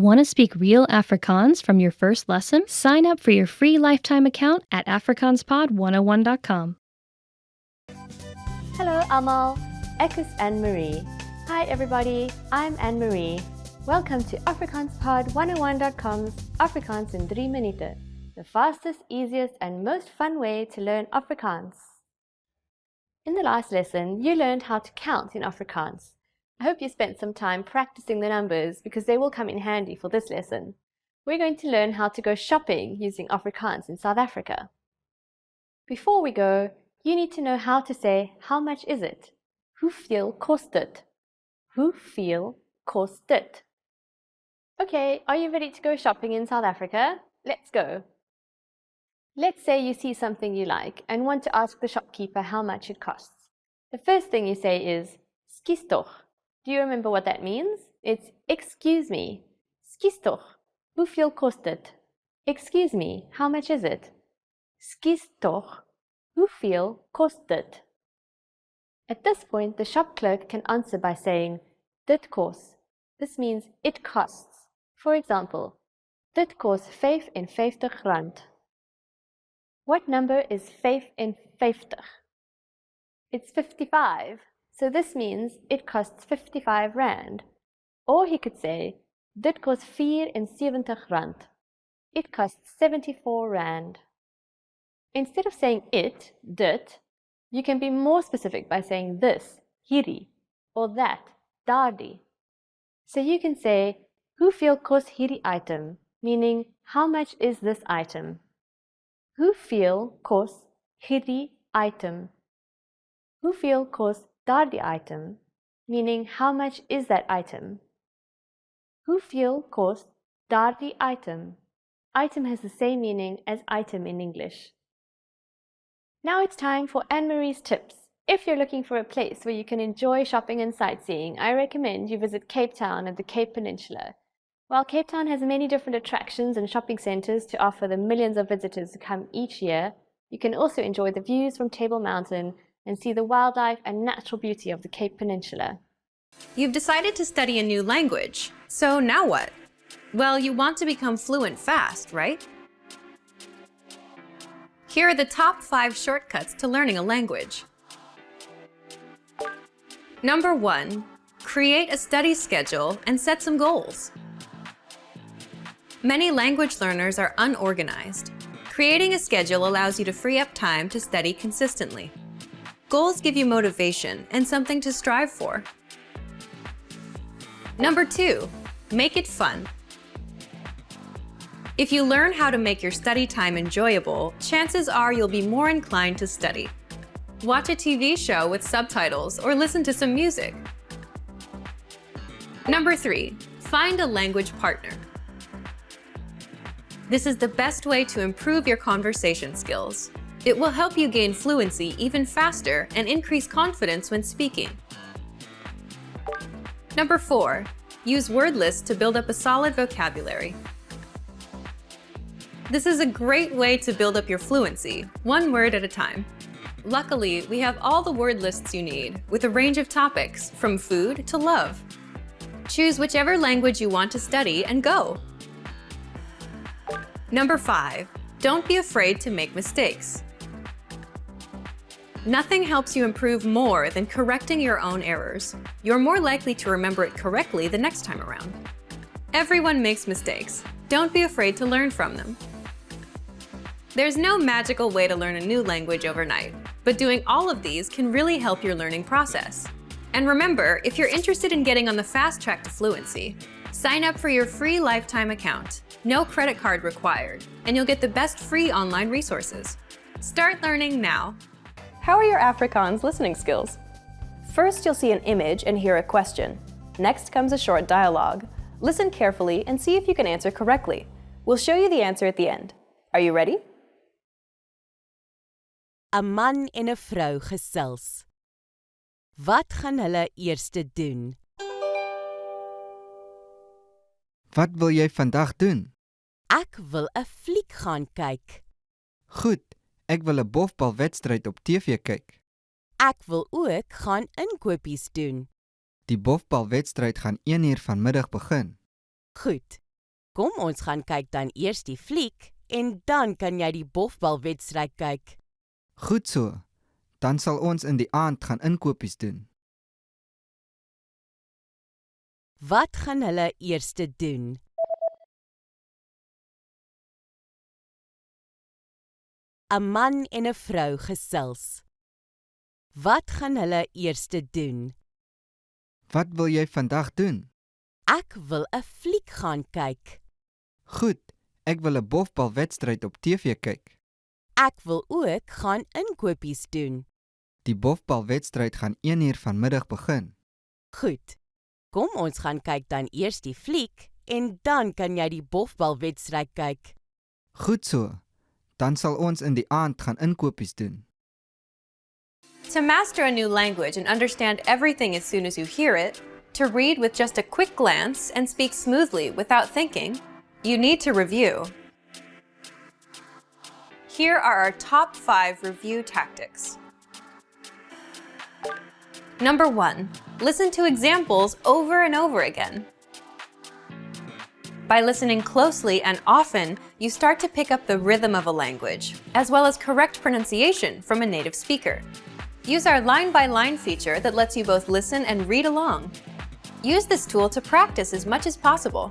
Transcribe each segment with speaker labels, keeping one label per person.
Speaker 1: Want to speak real Afrikaans from your first lesson? Sign up for your free lifetime account at afrikaanspod101.com.
Speaker 2: Hello almal, ek is Anne-Marie. Hi everybody, I'm Anne-Marie. Welcome to afrikaanspod101.com's Afrikaans in 3 minuten, the fastest, easiest and most fun way to learn Afrikaans. In the last lesson, you learned how to count in Afrikaans. I hope you spent some time practicing the numbers because they will come in handy for this lesson. We're going to learn how to go shopping using Afrikaans in South Africa. Before we go, you need to know how to say how much is it? Hoeveel kost dit? Hoeveel kost dit? Okay, are you ready to go shopping in South Africa? Let's go. Let's say you see something you like and want to ask the shopkeeper how much it costs. The first thing you say is, "Skus toch." Do you remember what that means? It's excuse me. Skus toch. Hoeveel kost dit? Excuse me, how much is it? Skus toch. Hoeveel kost dit? At this point, the shop clerk can answer by saying, dit kos. This means it costs. For example, dit kos 55 rand. What number is 55? It's 55. So this means it costs 55 rand. Or he could say, dit kos 74 rand. It costs 74 rand. Instead of saying it, dit, you can be more specific by saying this, hierdie, or that, daardie. So you can say, hoeveel kos hierdie item, meaning how much is this item? Hoeveel kos hierdie item? Hoeveel kos daardie item, meaning how much is that item? Hoeveel kos daardie item? Item has the same meaning as item in English. Now it's time for Anne-Marie's tips. If you're looking for a place where you can enjoy shopping and sightseeing, I recommend you visit Cape Town and the Cape Peninsula. While Cape Town has many different attractions and shopping centres to offer the millions of visitors who come each year, you can also enjoy the views from Table Mountain and see the wildlife and natural beauty of the Cape Peninsula.
Speaker 3: You've decided to study a new language, so now what? Well, you want to become fluent fast, right? Here are the top 5 shortcuts to learning a language. Number 1, create a study schedule and set some goals. Many language learners are unorganized. Creating a schedule allows you to free up time to study consistently. Goals give you motivation and something to strive for. Number 2, make it fun. If you learn how to make your study time enjoyable, chances are you'll be more inclined to study. Watch a TV show with subtitles or listen to some music. Number 3, find a language partner. This is the best way to improve your conversation skills. It will help you gain fluency even faster and increase confidence when speaking. Number 4, use word lists to build up a solid vocabulary. This is a great way to build up your fluency, one word at a time. Luckily, we have all the word lists you need, with a range of topics, from food to love. Choose whichever language you want to study and go. Number 5, don't be afraid to make mistakes. Nothing helps you improve more than correcting your own errors. You're more likely to remember it correctly the next time around. Everyone makes mistakes. Don't be afraid to learn from them. There's no magical way to learn a new language overnight, but doing all of these can really help your learning process. And remember, if you're interested in getting on the fast track to fluency, sign up for your free lifetime account. No credit card required, and you'll get the best free online resources. Start learning now.
Speaker 2: How are your Afrikaans listening skills? First, you'll see an image and hear a question. Next comes a short dialogue. Listen carefully and see if you can answer correctly. We'll show you the answer at the end. Are you ready?
Speaker 4: 'n Man en 'n vrou gesels. Wat gaan hulle eerste doen?
Speaker 5: Wat wil jy vandag doen?
Speaker 4: Ek wil 'n fliek gaan kyk.
Speaker 5: Goed, ek wil 'n bofbalwedstryd op TV kyk.
Speaker 4: Ek wil ook gaan inkopies doen.
Speaker 5: Die bofbalwedstryd gaan 1 uur vanmiddag begin.
Speaker 4: Goed, Kom ons gaan kyk dan eers die fliek en dan kan jy die bofbalwedstryd kyk.
Speaker 5: Goed so. Dan sal ons in die aand gaan inkopies doen.
Speaker 4: Wat gaan hulle eers doen? ‘n man en ‘n vrou gesels. Wat gaan hulle eers doen?
Speaker 5: Wat wil jy vandag doen?
Speaker 4: Ek wil ‘n fliek gaan kyk.
Speaker 5: Goed, ek wil 'n bofbalwedstryd op TV kyk.
Speaker 4: Ek wil ook gaan inkopies doen.
Speaker 5: Die bofbalwedstryd gaan 1 uur vanmiddag begin.
Speaker 4: Goed. Kom ons gaan kyk dan eers die fliek en dan kan jy die bofbalwedstryd kyk.
Speaker 5: Goed so. Dan sal ons in die aand gaan inkopies doen.
Speaker 3: To master a new language and understand everything as soon as you hear it, to read with just a quick glance and speak smoothly without thinking, you need to review. Here are our top 5 review tactics. Number 1, listen to examples over and over again. By listening closely and often, you start to pick up the rhythm of a language, as well as correct pronunciation from a native speaker. Use our line-by-line feature that lets you both listen and read along. Use this tool to practice as much as possible.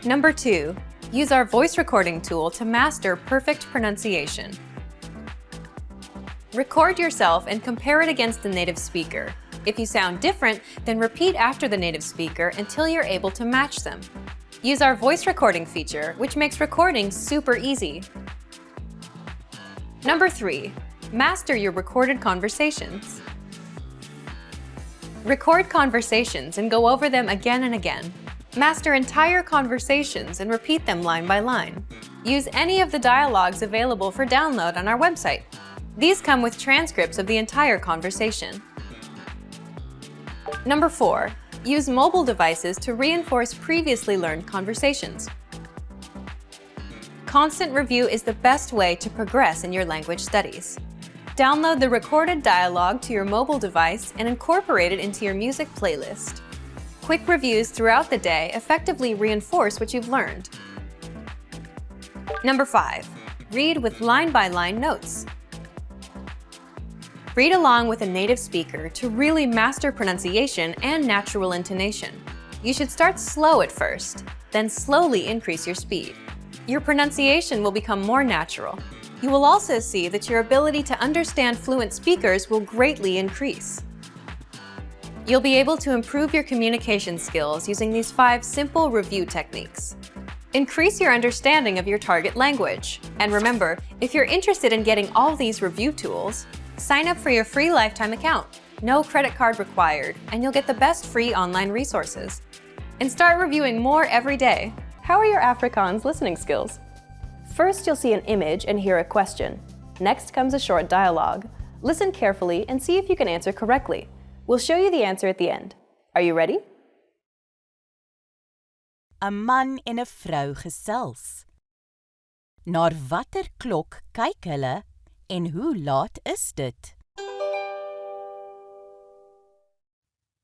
Speaker 3: Number 2, use our voice recording tool to master perfect pronunciation. Record yourself and compare it against the native speaker. If you sound different, then repeat after the native speaker until you're able to match them. Use our voice recording feature, which makes recording super easy. Number 3, master your recorded conversations. Record conversations and go over them again and again. Master entire conversations and repeat them line by line. Use any of the dialogues available for download on our website. These come with transcripts of the entire conversation. Number 4, use mobile devices to reinforce previously learned conversations. Constant review is the best way to progress in your language studies. Download the recorded dialogue to your mobile device and incorporate it into your music playlist. Quick reviews throughout the day effectively reinforce what you've learned. Number 5, read with line-by-line notes. Read along with a native speaker to really master pronunciation and natural intonation. You should start slow at first, then slowly increase your speed. Your pronunciation will become more natural. You will also see that your ability to understand fluent speakers will greatly increase. You'll be able to improve your communication skills using these 5 simple review techniques. Increase your understanding of your target language. And remember, if you're interested in getting all these review tools, sign up for your free lifetime account. No credit card required, and you'll get the best free online resources. And start reviewing more every day.
Speaker 2: How are your Afrikaans listening skills? First, you'll see an image and hear a question. Next comes a short dialogue. Listen carefully and see if you can answer correctly. We'll show you the answer at the end. Are you ready?
Speaker 4: 'n man en 'n vrou gesels. Naar watter klok kyk hulle en hoe laat is dit?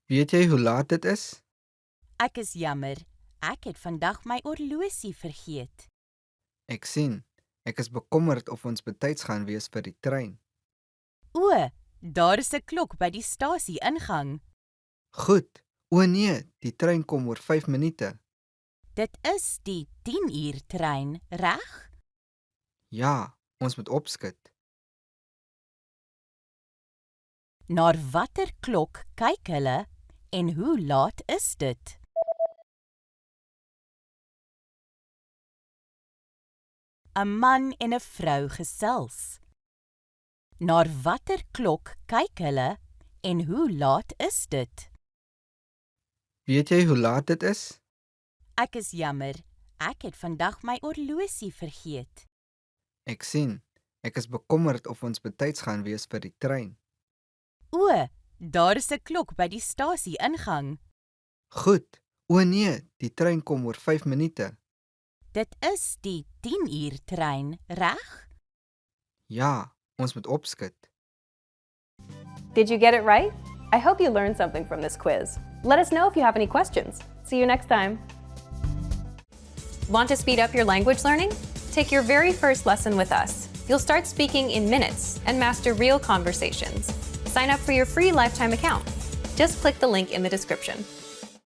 Speaker 5: Weet jy hoe laat dit is?
Speaker 4: Ek is jammer, ek het vandag my horlosie vergeet.
Speaker 5: Ek sien. Ek is bekommerd of ons betyds gaan wees vir die trein.
Speaker 4: O, daar is 'n klok by die stasie ingang.
Speaker 5: Goed. O nee, die trein kom oor 5 minute.
Speaker 4: Dit is die 10-uur trein, reg?
Speaker 5: Ja, ons moet opskit.
Speaker 4: Naar watter klok kyk hulle en hoe laat is dit? 'n man en 'n vrou gesels. Naar watter klok kyk hulle en hoe laat is dit?
Speaker 5: Weet jy hoe laat dit is?
Speaker 4: Ek is jammer, ek het vandag my horlosie vergeet.
Speaker 5: Ek sien. Ek is bekommerd of ons betyds gaan wees vir die trein.
Speaker 4: O, daar is 'n klok by die stasie ingang.
Speaker 5: Goed. O nee, die trein kom oor 5 minute.
Speaker 4: Dit is die 10-uur trein, reg?
Speaker 5: Ja, ons moet opskit.
Speaker 2: Did you get it right? I hope you learned something from this quiz. Let us know if you have any questions. See you next time.
Speaker 3: Want to speed up your language learning? Take your very first lesson with us. You'll start speaking in minutes and master real conversations. Sign up for your free lifetime account. Just click the link in the description.